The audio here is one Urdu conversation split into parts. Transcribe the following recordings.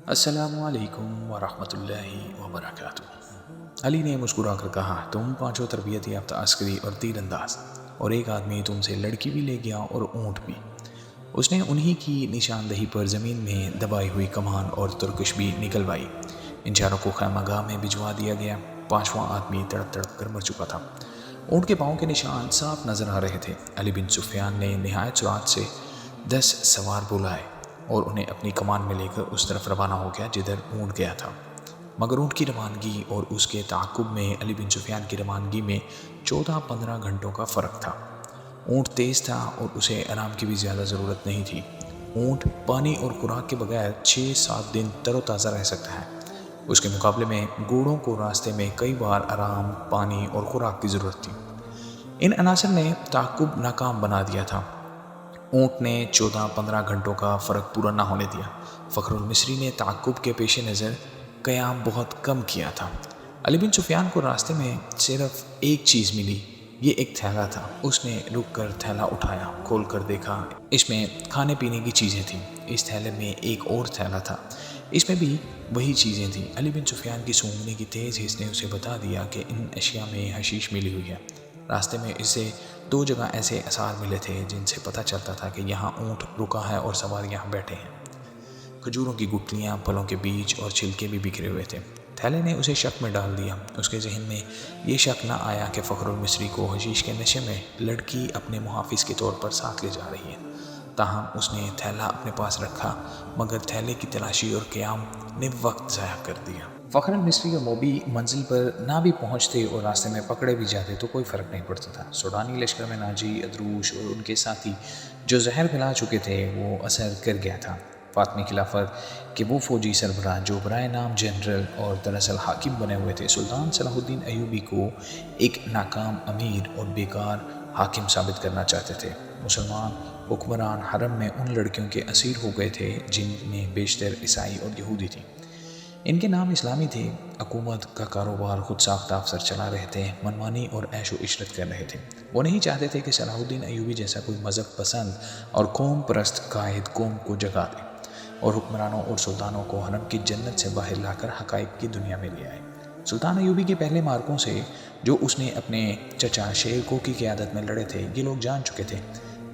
السلام علیکم ورحمۃ اللہ وبرکاتہ۔ علی نے مسکرا کر کہا، تم پانچوں تربیت یافتہ عسکری اور تیر انداز، اور ایک آدمی تم سے لڑکی بھی لے گیا اور اونٹ بھی۔ اس نے انہی کی نشاندہی پر زمین میں دبائی ہوئی کمان اور ترکش بھی نکلوائی۔ ان چاروں کو خیمہ گاہ میں بھجوا دیا گیا۔ پانچواں آدمی تڑپ تڑپ کر مر چکا تھا۔ اونٹ کے پاؤں کے نشان صاف نظر آ رہے تھے۔ علی بن سفیان نے نہایت سرعت سے 10 سوار بلائے اور انہیں اپنی کمان میں لے کر اس طرف روانہ ہو گیا جدھر اونٹ گیا تھا۔ مگر اونٹ کی روانگی اور اس کے تعاقب میں علی بن سفیان کی روانگی میں 14-15 گھنٹوں کا فرق تھا۔ اونٹ تیز تھا اور اسے آرام کی بھی زیادہ ضرورت نہیں تھی۔ اونٹ پانی اور خوراک کے بغیر 6-7 دن تر و تازہ رہ سکتا ہے۔ اس کے مقابلے میں گھوڑوں کو راستے میں کئی بار آرام، پانی اور خوراک کی ضرورت تھی۔ ان عناصر نے تعاقب ناکام بنا دیا تھا۔ اونٹ نے 14-15 گھنٹوں کا فرق پورا نہ ہونے دیا۔ فخر المصری نے تعاقب کے پیش نظر قیام بہت کم کیا تھا۔ علی بن سفیان کو راستے میں صرف ایک چیز ملی، یہ ایک تھیلا تھا۔ اس نے رک کر تھیلا اٹھایا، کھول کر دیکھا، اس میں کھانے پینے کی چیزیں تھیں۔ اس تھیلے میں ایک اور تھیلا تھا، اس میں بھی وہی چیزیں تھیں۔ علی بن سفیان کی سونگنے کی تیز حس نے اسے بتا دیا کہ ان اشیاء میں حشیش ملی ہوئی ہے۔ راستے میں اسے 2 جگہ ایسے آثار ملے تھے جن سے پتہ چلتا تھا کہ یہاں اونٹ رکا ہے اور سوار یہاں بیٹھے ہیں۔ کھجوروں کی گٹلیاں، پھلوں کے بیج اور چھلکے بھی بکھرے ہوئے تھے۔ تھیلے نے اسے شک میں ڈال دیا۔ اس کے ذہن میں یہ شک نہ آیا کہ فخر المصری کو حشیش کے نشے میں لڑکی اپنے محافظ کے طور پر ساتھ لے جا رہی ہے۔ تاہم اس نے تھیلا اپنے پاس رکھا، مگر تھیلے کی تلاشی اور قیام نے وقت ضائع کر دیا۔ فخر المصری اور موبی منزل پر نہ بھی پہنچتے اور راستے میں پکڑے بھی جاتے تو کوئی فرق نہیں پڑتا تھا۔ سوڈانی لشکر میں ناجی، ادروش اور ان کے ساتھی جو زہر پلا چکے تھے وہ اثر کر گیا تھا۔ فاطمی خلافت کے وہ فوجی سربراہ جو برائے نام جنرل اور دراصل حاکم بنے ہوئے تھے، سلطان صلاح الدین ایوبی کو ایک ناکام امیر اور بیکار حاکم ثابت کرنا چاہتے تھے۔ مسلمان حکمران حرم میں ان لڑکیوں کے اسیر ہو گئے تھے جن میں بیشتر عیسائی اور یہودی تھیں۔ ان کے نام اسلامی تھے، حکومت کا کاروبار خود ساختہ افسر چلا رہے تھے، منمانی اور عیش و عشرت کر رہے تھے۔ وہ نہیں چاہتے تھے کہ صلاح الدین ایوبی جیسا کوئی مذہب پسند اور قوم پرست قائد قوم کو جگا دے اور حکمرانوں اور سلطانوں کو حرم کی جنت سے باہر لا کر حقائق کی دنیا میں لے آئے۔ سلطان ایوبی کے پہلے مارکوں سے جو اس نے اپنے چچا شیر کو کی قیادت میں لڑے تھے، یہ لوگ جان چکے تھے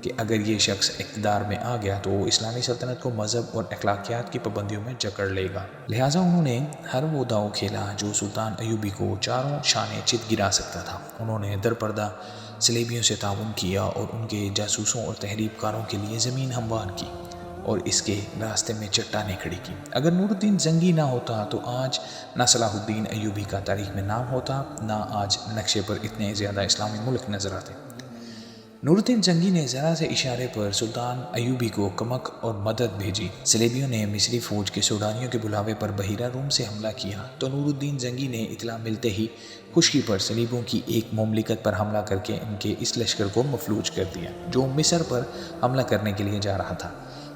کہ اگر یہ شخص اقتدار میں آ گیا تو وہ اسلامی سلطنت کو مذہب اور اخلاقیات کی پابندیوں میں جکڑ لے گا۔ لہٰذا انہوں نے ہر وہ داؤ کھیلا جو سلطان ایوبی کو چاروں شانے چت گرا سکتا تھا۔ انہوں نے درپردہ صلیبیوں سے تعاون کیا اور ان کے جاسوسوں اور تحریب کاروں کے لیے زمین ہموار کی اور اس کے راستے میں چٹانیں کھڑی کی۔ اگر نور الدین زنگی نہ ہوتا تو آج نہ صلاح الدین ایوبی کا تاریخ میں نام ہوتا، نہ آج نقشے پر اتنے زیادہ اسلامی ملک نظر آتے۔ نور الدین زنگی نے ذرا سے اشارے پر سلطان ایوبی کو کمک اور مدد بھیجی۔ صلیبیوں نے مصری فوج کے سوڈانیوں کے بلاوے پر بحیرہ روم سے حملہ کیا تو نور الدین زنگی نے اطلاع ملتے ہی خشکی پر صلیبیوں کی ایک مملکت پر حملہ کر کے ان کے اس لشکر کو مفلوج کر دیا جو مصر پر حملہ کرنے کے لیے جا رہا تھا۔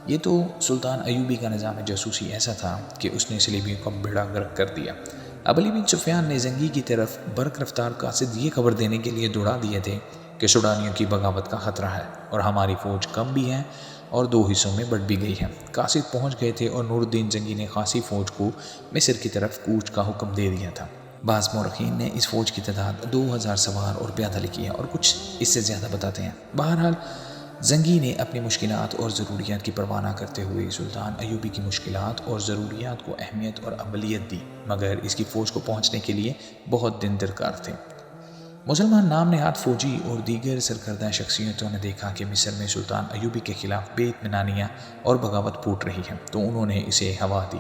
یہ تو سلطان ایوبی کا نظام جاسوسی ایسا تھا کہ اس نے صلیبیوں کا بیڑا غرق کر دیا۔ اب علی بن سفیان نے زنگی کی طرف برق رفتار قاصد یہ خبر دینے کے لیے دوڑا دیے تھے کہ سوڈانیوں کی بغاوت کا خطرہ ہے اور ہماری فوج کم بھی ہے اور 2 حصوں میں بٹ بھی گئی ہے۔ قاصد پہنچ گئے تھے اور نور الدین زنگی نے خاصی فوج کو مصر کی طرف کوچ کا حکم دے دیا تھا۔ بعض مورخین نے اس فوج کی تعداد 2000 سوار اور پیادہ لکھی ہے اور کچھ اس سے زیادہ بتاتے ہیں۔ بہرحال زنگی نے اپنی مشکلات اور ضروریات کی پرواہ نہ کرتے ہوئے سلطان ایوبی کی مشکلات اور ضروریات کو اہمیت اور اولویت دی، مگر اس کی فوج کو پہنچنے کے لیے بہت دن درکار تھے۔ مسلمان نام نہاد فوجی اور دیگر سرکردہ شخصیتوں نے دیکھا کہ مصر میں سلطان ایوبی کے خلاف بے اطمینانیاں اور بغاوت پھوٹ رہی ہے تو انہوں نے اسے ہوا دی،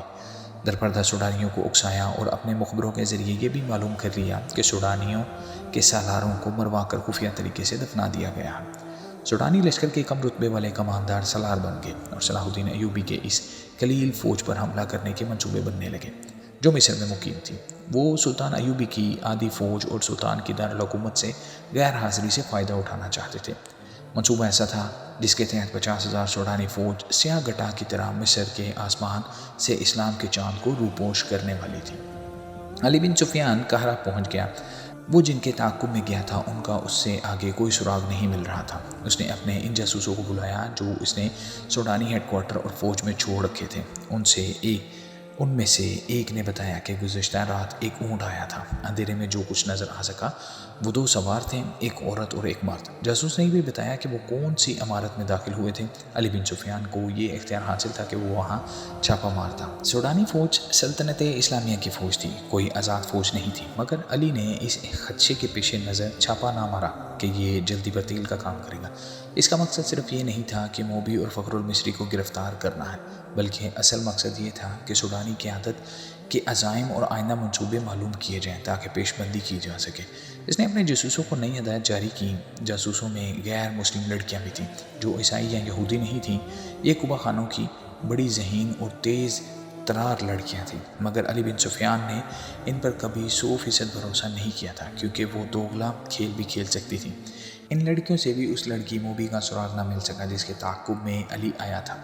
درپردہ سوڈانیوں کو اکسایا اور اپنے مخبروں کے ذریعے یہ بھی معلوم کر لیا کہ سوڈانیوں کے سالاروں کو مروا کر خفیہ طریقے سے دفنا دیا گیا ہے۔ سوڈانی لشکر کے کم رتبے والے کماندار سالار بن گئے اور صلاح الدین ایوبی کے اس قلیل فوج پر حملہ کرنے کے منصوبے بننے لگے جو مصر میں مقیم تھی۔ وہ سلطان ایوبی کی آدھی فوج اور سلطان کی دارالحکومت سے غیر حاضری سے فائدہ اٹھانا چاہتے تھے۔ منصوبہ ایسا تھا جس کے تحت 50,000 سوڈانی فوج سیاہ گٹا کی طرح مصر کے آسمان سے اسلام کے چاند کو روپوش کرنے والی تھی۔ علی بن سفیان قاہرہ پہنچ گیا۔ وہ جن کے تعاقب میں گیا تھا ان کا اس سے آگے کوئی سراغ نہیں مل رہا تھا۔ اس نے اپنے ان جاسوسوں کو بلایا جو اس نے سوڈانی ہیڈ کوارٹر اور فوج میں چھوڑ رکھے تھے۔ ان سے ایک ان میں سے ایک نے بتایا کہ گزشتہ رات ایک اونٹ آیا تھا، اندھیرے میں جو کچھ نظر آ سکا وہ 2 سوار تھے، ایک عورت اور ایک مرد۔ جاسوس نے بھی بتایا کہ وہ کون سی عمارت میں داخل ہوئے تھے۔ علی بن سفیان کو یہ اختیار حاصل تھا کہ وہ وہاں چھاپا مارتا۔ سوڈانی فوج سلطنت اسلامیہ کی فوج تھی، کوئی آزاد فوج نہیں تھی، مگر علی نے اس خدشے کے پیش نظر چھاپا نہ مارا کہ یہ جلدی برتیل کا کام کرے گا۔ اس کا مقصد صرف یہ نہیں تھا کہ موبی اور فخر المصری کو گرفتار کرنا ہے، بلکہ اصل مقصد یہ تھا کہ سوڈانی قیادت کے عزائم اور آئندہ منصوبے معلوم کیے جائیں تاکہ پیش بندی کی جا سکے۔ اس نے اپنے جاسوسوں کو نئی ہدایت جاری کی۔ جاسوسوں میں غیر مسلم لڑکیاں بھی تھیں جو عیسائی یا یہودی نہیں تھیں۔ یہ قبا خانوں کی بڑی ذہین اور تیز ترار لڑکیاں تھیں، مگر علی بن سفیان نے ان پر کبھی 100% بھروسہ نہیں کیا تھا، کیونکہ وہ دوغلا کھیل بھی کھیل سکتی تھیں۔ ان لڑکیوں سے بھی اس لڑکی موبی کا سراغ نہ مل سکا جس کے تعاقب میں علی آیا تھا۔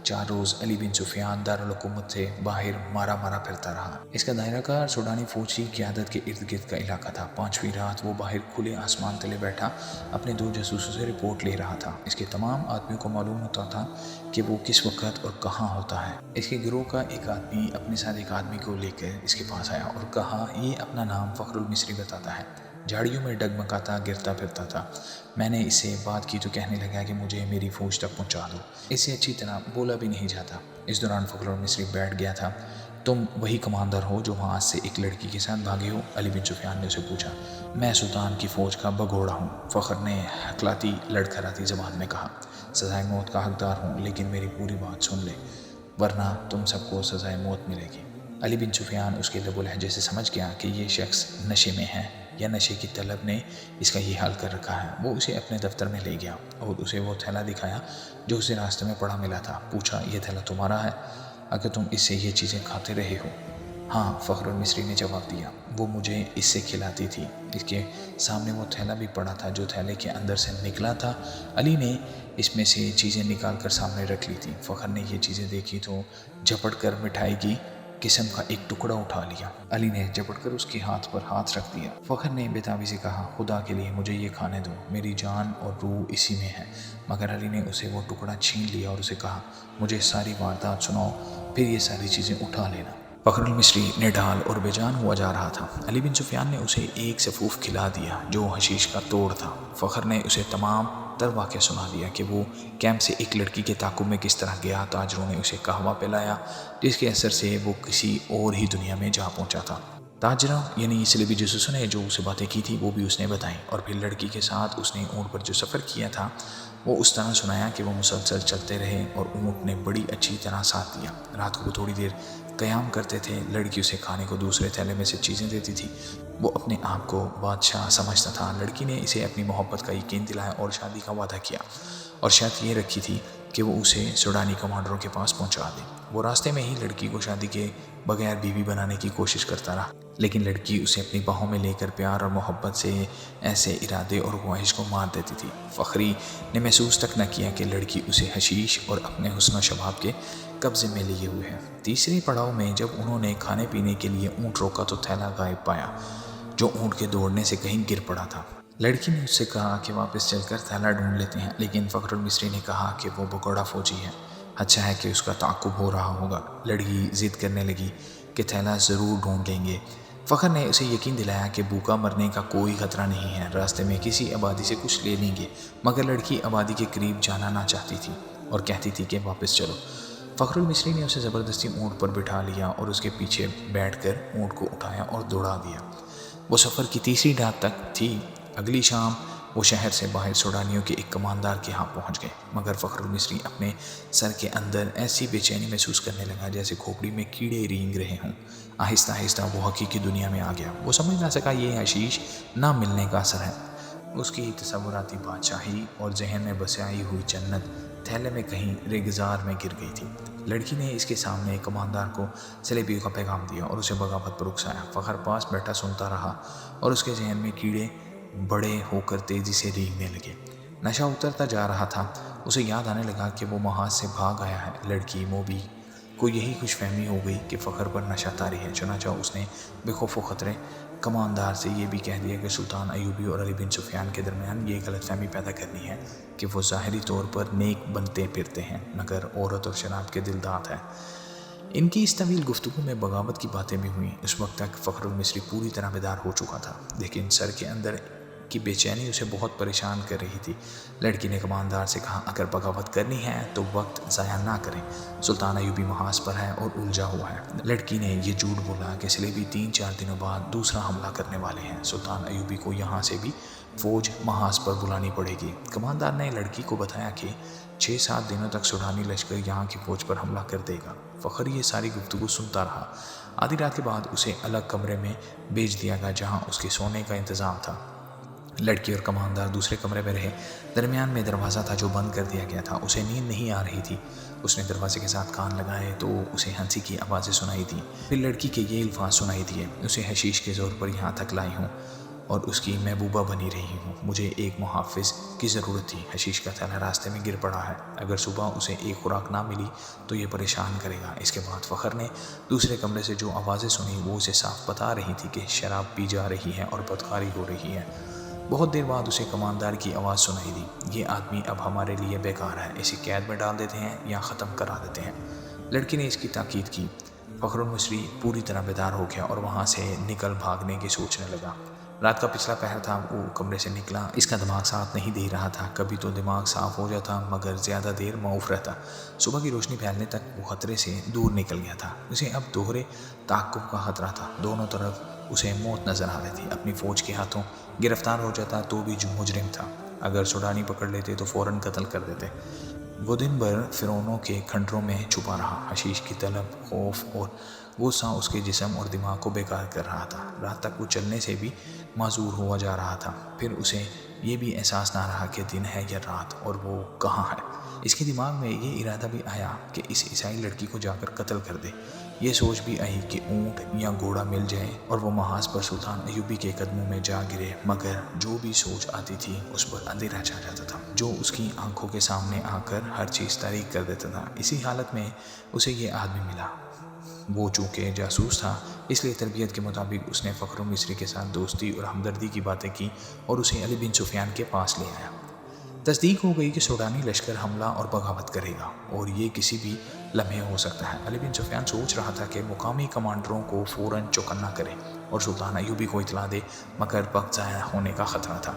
4 روز علی بن سفیان دارالحکومت سے باہر مارا پھرتا رہا۔ اس کا دائرہ کار سوڈانی فوج کی قیادت کے ارد گرد کا علاقہ تھا۔ 5ویں رات وہ باہر کھلے آسمان تلے بیٹھا اپنے 2 جاسوسوں سے رپورٹ لے رہا تھا۔ اس کے تمام آدمیوں کو معلوم ہوتا تھا کہ وہ کس وقت اور کہاں ہوتا ہے۔ اس کے گروہ کا ایک آدمی اپنے ساتھ ایک آدمی کو لے کر اس کے پاس آیا اور کہا، یہ اپنا نام فخر المصری بتاتا ہے، جھاڑیوں میں ڈگمگاتا گرتا پھرتا تھا۔ میں نے اس سے بات کی تو کہنے لگا کہ مجھے میری فوج تک پہنچا دو۔ اس سے اچھی طرح بولا بھی نہیں جاتا۔ اس دوران فخر المصری بیٹھ گیا تھا۔ تم وہی کماندار ہو جو وہاں سے ایک لڑکی کے ساتھ بھاگے ہو؟ علی بن سفیان نے اسے پوچھا۔ میں سلطان کی فوج کا بگھوڑا ہوں، فخر نے ہکلاتی لڑکھڑاتی زبان میں کہا۔ سزائے موت کا حقدار ہوں، لیکن میری پوری بات سن لے ورنہ تم سب کو سزائے موت ملے گی۔ علی بن سفیان اس کے لب و لہجے سے سمجھ گیا کہ یہ شخص نشے میں ہے یا نشے کی طلب نے اس کا یہ حال کر رکھا ہے۔ وہ اسے اپنے دفتر میں لے گیا اور اسے وہ تھیلا دکھایا جو اسے راستے میں پڑا ملا تھا۔ پوچھا، یہ تھیلا تمہارا ہے؟ اگر تم اس سے یہ چیزیں کھاتے رہے ہو؟ ہاں، فخر المصری نے جواب دیا، وہ مجھے اس سے کھلاتی تھی۔ اس کے سامنے وہ تھیلا بھی پڑا تھا جو تھیلے کے اندر سے نکلا تھا۔ علی نے اس میں سے چیزیں نکال کر سامنے رکھ لی تھی۔ فخر نے یہ چیزیں دیکھی تو جھپٹ کر مٹھائی کی قسم کا ایک ٹکڑا اٹھا لیا۔ علی نے جھپٹ کر اس کے ہاتھ پر ہاتھ رکھ دیا۔ فخر نے بےتابی سے کہا، خدا کے لیے مجھے یہ کھانے دو، میری جان اور روح اسی میں ہے۔ مگر علی نے اسے وہ ٹکڑا چھین لیا اور اسے کہا، مجھے ساری واردات سناؤ، پھر یہ ساری چیزیں اٹھا لینا۔ فخر المصری نڈھال اور بے جان ہوا جا رہا تھا۔ علی بن سفیان نے اسے ایک سفوف کھلا دیا جو حشیش کا توڑ تھا۔ فخر نے اسے تمام تر واقعہ سنا دیا کہ وہ کیمپ سے ایک لڑکی کے تعاقب میں کس طرح گیا، تاجروں نے اسے قہوہ پلایا جس کے اثر سے وہ کسی اور ہی دنیا میں جا پہنچا تھا۔ تاجروں یعنی صلیبی جاسوسوں نے جو اسے باتیں کی تھی وہ بھی اس نے بتائیں، اور پھر لڑکی کے ساتھ اس نے اونٹ پر جو سفر کیا تھا وہ اس طرح سنایا کہ وہ مسلسل چلتے رہے اور اونٹ نے بڑی اچھی طرح ساتھ دیا۔ رات کو وہ تھوڑی دیر قیام کرتے تھے، لڑکی اسے کھانے کو دوسرے تھیلے میں سے چیزیں دیتی تھی۔ وہ اپنے آپ کو بادشاہ سمجھتا تھا۔ لڑکی نے اسے اپنی محبت کا یقین دلایا اور شادی کا وعدہ کیا، اور شرط یہ رکھی تھی کہ وہ اسے سوڈانی کمانڈروں کے پاس پہنچا دے۔ وہ راستے میں ہی لڑکی کو شادی کے بغیر بیوی بنانے کی کوشش کرتا رہا، لیکن لڑکی اسے اپنی باہوں میں لے کر پیار اور محبت سے ایسے ارادے اور خواہش کو مار دیتی تھی۔ فخری نے محسوس تک نہ کیا کہ لڑکی اسے حشیش اور اپنے حسن و شباب کے قبضے میں لیے ہوئے ہے۔ تیسرے پڑاؤ میں جب انہوں نے کھانے پینے کے لیے اونٹ روکا تو تھیلا غائب پایا جو اونٹ کے دوڑنے سے کہیں گر پڑا تھا۔ لڑکی نے اس سے کہا کہ واپس چل کر تھیلا ڈھونڈ لیتے ہیں، لیکن فخر المصری نے کہا کہ وہ بگوڑا فوجی ہے، اچھا ہے کہ اس کا تعاقب ہو رہا ہوگا۔ لڑکی ضد کرنے لگی کہ تھیلا ضرور ڈھونڈ لیں گے۔ فخر نے اسے یقین دلایا کہ بھوکا مرنے کا کوئی خطرہ نہیں ہے، راستے میں کسی آبادی سے کچھ لے لیں گے۔ مگر لڑکی آبادی کے قریب جانا نہ چاہتی تھی اور کہتی تھی کہ واپس چلو۔ فخر المصری نے اسے زبردستی اونٹ پر بٹھا لیا اور اس کے پیچھے بیٹھ کر اونٹ کو اٹھایا اور دوڑا دیا۔ وہ سفر کی تیسری رات تک تھی۔ اگلی شام وہ شہر سے باہر سوڈانیوں کے ایک کماندار کے ہاں پہنچ گئے، مگر فخر المصری اپنے سر کے اندر ایسی بے چینی محسوس کرنے لگا جیسے کھوپڑی میں کیڑے رینگ رہے ہوں۔ آہستہ آہستہ وہ حقیقی دنیا میں آ گیا۔ وہ سمجھ نہ سکا یہ حشیش نہ ملنے کا اثر ہے۔ اس کی تصوراتی بادشاہی اور ذہن میں بسائی ہوئی جنت تھیلے میں کہیں ریگزار میں گر گئی تھی۔ لڑکی نے اس کے سامنے کماندار کو صلیبیوں کا پیغام دیا اور اسے بغاوت پر اکسایا۔ فخر پاس بیٹھا سنتا رہا اور اس کے ذہن میں کیڑے بڑے ہو کر تیزی سے رینگنے لگے۔ نشہ اترتا جا رہا تھا۔ اسے یاد آنے لگا کہ وہ محاذ سے بھاگ آیا ہے۔ لڑکی موبی کو یہی خوش فہمی ہو گئی کہ فخر پر نشہ طاری ہے، چنانچہ اس نے بے خوف و خطرے کماندار سے یہ بھی کہہ دیا کہ سلطان ایوبی اور علی بن سفیان کے درمیان یہ غلط فہمی پیدا کرنی ہے کہ وہ ظاہری طور پر نیک بنتے پھرتے ہیں مگر عورت اور شراب کے دلداد ہیں۔ ان کی اس طویل گفتگو میں بغاوت کی باتیں بھی ہوئیں۔ اس وقت تک فخر المصری پوری طرح بیدار ہو چکا تھا، لیکن سر کے اندر کی بے چینی اسے بہت پریشان کر رہی تھی۔ لڑکی نے کماندار سے کہا، اگر بغاوت کرنی ہے تو وقت ضائع نہ کریں، سلطان ایوبی محاذ پر ہے اور الجھا ہوا ہے۔ لڑکی نے یہ جھوٹ بولا کہ سلیبی 3-4 دنوں بعد دوسرا حملہ کرنے والے ہیں، سلطان ایوبی کو یہاں سے بھی فوج محاذ پر بلانی پڑے گی۔ کماندار نے لڑکی کو بتایا کہ 6-7 دنوں تک سوڈانی لشکر یہاں کی فوج پر حملہ کر دے گا۔ فخر یہ ساری گفتگو سنتا رہا۔ آدھی رات کے بعد اسے الگ کمرے میں بھیج دیا گیا جہاں اس کے سونے کا انتظام تھا۔ لڑکی اور کماندار دوسرے کمرے میں رہے۔ درمیان میں دروازہ تھا جو بند کر دیا گیا تھا۔ اسے نیند نہیں آ رہی تھی۔ اس نے دروازے کے ساتھ کان لگائے تو اسے ہنسی کی آوازیں سنائی دیں۔ پھر لڑکی کے یہ الفاظ سنائی دیے، اسے حشیش کے زور پر یہاں تک لائی ہوں اور اس کی محبوبہ بنی رہی ہوں۔ مجھے ایک محافظ کی ضرورت تھی۔ حشیش کا تھیلا راستے میں گر پڑا ہے، اگر صبح اسے ایک خوراک نہ ملی تو یہ پریشان کرے گا۔ اس کے بعد فخر نے دوسرے کمرے سے جو آوازیں سنی وہ اسے صاف بتا رہی تھی کہ شراب پی جا رہی ہے اور بدکاری ہو رہی ہے۔ بہت دیر بعد اسے کماندار کی آواز سنائی دی، یہ آدمی اب ہمارے لیے بیکار ہے، اسے قید میں ڈال دیتے ہیں یا ختم کرا دیتے ہیں۔ لڑکی نے اس کی تاکید کی۔ فخر المصری پوری طرح بیدار ہو گیا اور وہاں سے نکل بھاگنے کی سوچنے لگا۔ رات کا پچھلا پہر تھا، وہ کمرے سے نکلا۔ اس کا دماغ ساتھ نہیں دے رہا تھا، کبھی تو دماغ صاف ہو جاتا مگر زیادہ دیر معوف رہتا۔ صبح کی روشنی پھیلنے تک وہ خطرے سے دور نکل گیا تھا۔ اسے اب دوہرے تعاقب کا خطرہ تھا، دونوں طرف اسے موت نظر آ رہی تھی۔ اپنی فوج کے ہاتھوں گرفتار ہو جاتا تو بھی جو مجرم تھا، اگر سوڈانی پکڑ لیتے تو فوراً قتل کر دیتے۔ وہ دن بھر فرعونوں کے کھنڈروں میں چھپا رہا۔ حشیش کی طلب، خوف اور غصہ اس کے جسم اور دماغ کو بیکار کر رہا تھا۔ رات تک وہ چلنے سے بھی معذور ہوا جا رہا تھا۔ پھر اسے یہ بھی احساس نہ رہا کہ دن ہے یا رات اور وہ کہاں ہے۔ اس کے دماغ میں یہ ارادہ بھی آیا کہ اس عیسائی لڑکی کو جا کر قتل کر دے۔ یہ سوچ بھی آئی کہ اونٹ یا گھوڑا مل جائے اور وہ محاذ پر سلطان ایوبی کے قدموں میں جا گرے، مگر جو بھی سوچ آتی تھی اس پر اندھیرا چھا جاتا تھا جو اس کی آنکھوں کے سامنے آ کر ہر چیز تاریک کر دیتا تھا۔ اسی حالت میں اسے یہ آدمی ملا۔ وہ چونکہ جاسوس تھا اس لیے تربیت کے مطابق اس نے فخر المصری کے ساتھ دوستی اور ہمدردی کی باتیں کی اور اسے علی بن سفیان کے پاس لے آیا۔ تصدیق ہو گئی کہ سوڈانی لشکر حملہ اور بغاوت کرے گا اور یہ کسی بھی لمحے ہو سکتا ہے۔ علی بن سفیان سوچ رہا تھا کہ مقامی کمانڈروں کو فوراً چوکنا کرے اور سلطان ایوبی کو اطلاع دے، مگر وقت ضائع ہونے کا خطرہ تھا۔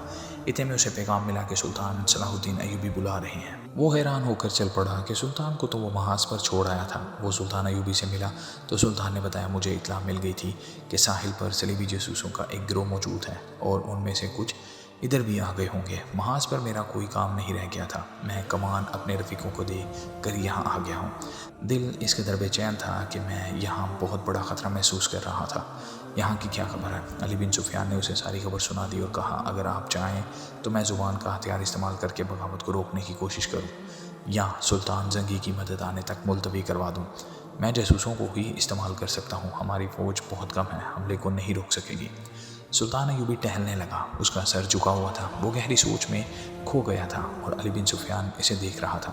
اتنے میں اسے پیغام ملا کہ سلطان صلاح الدین ایوبی بلا رہے ہیں۔ وہ حیران ہو کر چل پڑا کہ سلطان کو تو وہ محاذ پر چھوڑ آیا تھا۔ وہ سلطان ایوبی سے ملا تو سلطان نے بتایا، مجھے اطلاع مل گئی تھی کہ ساحل پر صلیبی جاسوسوں کا ایک گروہ موجود ہے اور ان میں سے کچھ ادھر بھی آ گئے ہوں گے۔ محاذ پر میرا کوئی کام نہیں رہ گیا تھا، میں کمان اپنے رفیقوں کو دے کر یہاں آ گیا ہوں۔ دل اس قدر بے چین تھا کہ میں یہاں بہت بڑا خطرہ محسوس کر رہا تھا۔ یہاں کی کیا خبر ہے؟ علی بن سفیان نے اسے ساری خبر سنا دی اور کہا، اگر آپ چاہیں تو میں زبان کا ہتھیار استعمال کر کے بغاوت کو روکنے کی کوشش کروں یا سلطان زنگی کی مدد آنے تک ملتوی کروا دوں۔ میں جاسوسوں کو ہی استعمال کر سکتا ہوں، ہماری فوج بہت کم ہے، حملے کو نہیں روک سکے گی۔ سلطان ایوبی ٹہلنے لگا، اس کا سر جھکا ہوا تھا، وہ گہری سوچ میں کھو گیا تھا اور علی بن سفیان اسے دیکھ رہا تھا۔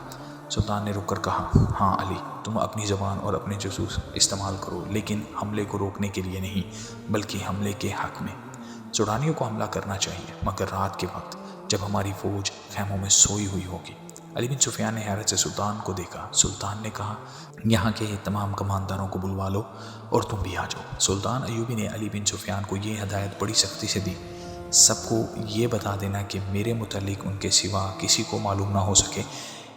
سلطان نے رک کر کہا، ہاں علی، تم اپنی زبان اور اپنے جاسوس استعمال کرو، لیکن حملے کو روکنے کے لیے نہیں بلکہ حملے کے حق میں۔ سوڈانیوں کو حملہ کرنا چاہیے مگر رات کے وقت جب ہماری فوج خیموں میں سوئی ہوئی ہوگی۔ علی بن سفیان نے حیرت سے سلطان کو دیکھا۔ سلطان نے کہا، یہاں کے تمام کمانداروں کو بلوا لو اور تم بھی آ جاؤ۔ سلطان ایوبی نے علی بن سفیان کو یہ ہدایت بڑی سختی سے دی، سب کو یہ بتا دینا کہ میرے متعلق ان کے سوا کسی کو معلوم نہ ہو سکے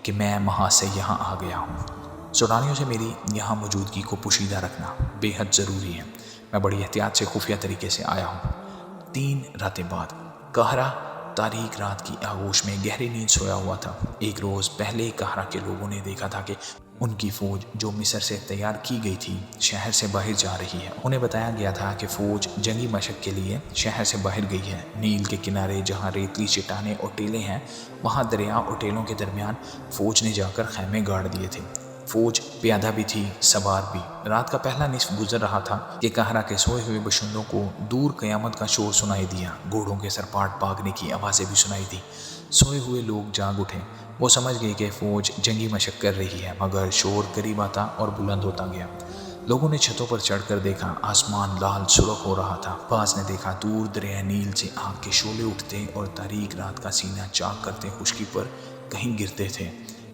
کہ میں محاذ سے یہاں آ گیا ہوں۔ سوڈانیوں سے میری یہاں موجودگی کو پوشیدہ رکھنا بے حد ضروری ہے، میں بڑی احتیاط سے خفیہ طریقے سے آیا ہوں۔ 3 راتیں بعد قاہرہ تاریک رات کی آغوش میں گہری نیند سویا ہوا تھا۔ ایک روز پہلے قاہرہ کے لوگوں نے دیکھا تھا کہ ان کی فوج جو مصر سے تیار کی گئی تھی شہر سے باہر جا رہی ہے۔ انہیں بتایا گیا تھا کہ فوج جنگی مشق کے لیے شہر سے باہر گئی ہے۔ نیل کے کنارے جہاں ریتلی چٹانیں اور ٹیلے ہیں وہاں دریا اور ٹیلوں کے درمیان فوج نے جا کر خیمے گاڑ دیے تھے۔ فوج پیادہ بھی تھی، سوار بھی۔ رات کا پہلا نصف گزر رہا تھا کہ قاہرہ کے سوئے ہوئے باشندوں کو دور قیامت کا شور سنائی دیا، گھوڑوں کے سرپاٹ بھاگنے کی آوازیں بھی سنائی دیں۔ سوئے ہوئے لوگ جاگ اٹھے، وہ سمجھ گئے کہ فوج جنگی مشق کر رہی ہے، مگر شور قریب آتا اور بلند ہوتا گیا۔ لوگوں نے چھتوں پر چڑھ کر دیکھا، آسمان لال سرخ ہو رہا تھا۔ بعض نے دیکھا دور دریائے نیل سے آگ کے شعلے اٹھتے اور تاریک رات کا سینہ چاک کرتے خشکی پر کہیں گرتے تھے۔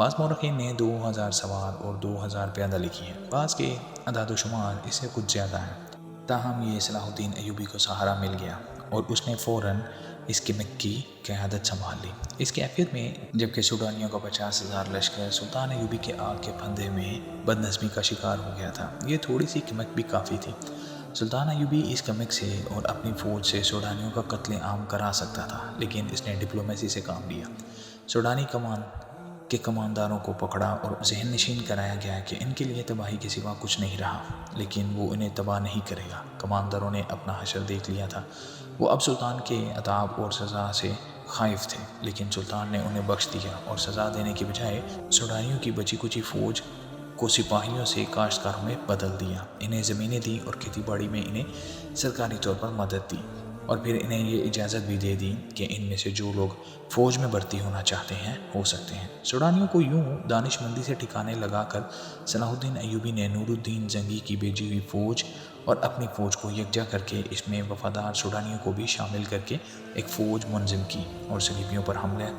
بعض مورخین نے 2000 سوار اور 2000 پیادہ لکھی ہیں، بعض کے اعداد و شمار اس سے کچھ زیادہ ہیں۔ تاہم یہ صلاح الدین ایوبی کو سہارا مل گیا اور اس نے فوراً اس کمک کی قیادت سنبھال لی۔ اس کیفیت میں جبکہ سوڈانیوں کا 50,000 لشکر سلطان ایوبی کے آگ کے پھندے میں بدنظمی کا شکار ہو گیا تھا، یہ تھوڑی سی کمک بھی کافی تھی۔ سلطان ایوبی اس کمک سے اور اپنی فوج سے سوڈانیوں کا قتل عام کرا سکتا تھا، لیکن اس نے ڈپلومیسی سے کام لیا۔ سوڈانی کمانداروں کو پکڑا اور ذہن نشین کرایا گیا کہ ان کے لیے تباہی کے سوا کچھ نہیں رہا، لیکن وہ انہیں تباہ نہیں کرے گا۔ کمانداروں نے اپنا حشر دیکھ لیا تھا، وہ اب سلطان کے عذاب اور سزا سے خائف تھے، لیکن سلطان نے انہیں بخش دیا اور سزا دینے کے بجائے سوڈانیوں کی بچی کچی فوج کو سپاہیوں سے کاشتکاروں میں بدل دیا، انہیں زمینیں دیں اور کھیتی باڑی میں انہیں سرکاری طور پر مدد دی، اور پھر انہیں یہ اجازت بھی دے دی کہ ان میں سے جو لوگ فوج میں بھرتی ہونا چاہتے ہیں ہو سکتے ہیں۔ سوڈانیوں کو یوں دانش مندی سے ٹھکانے لگا کر صلاح الدین ایوبی نے نور الدین زنگی کی بھیجی ہوئی فوج اور اپنی فوج کو یکجا کر کے اس میں وفادار سوڈانیوں کو بھی شامل کر کے ایک فوج منظم کی اور صلیبیوں پر حملے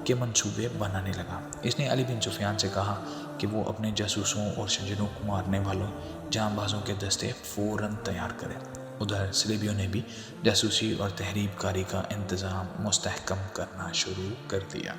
کے منصوبے بنانے لگا۔ اس نے علی بن سفیان سے کہا کہ وہ اپنے جاسوسوں اور شنجروں کو مارنے والوں جاں بازوں کے دستے فوراً تیار کرے۔ ادھر صلیبیوں نے بھی جاسوسی اور تحریب کاری کا انتظام مستحکم کرنا شروع کر دیا۔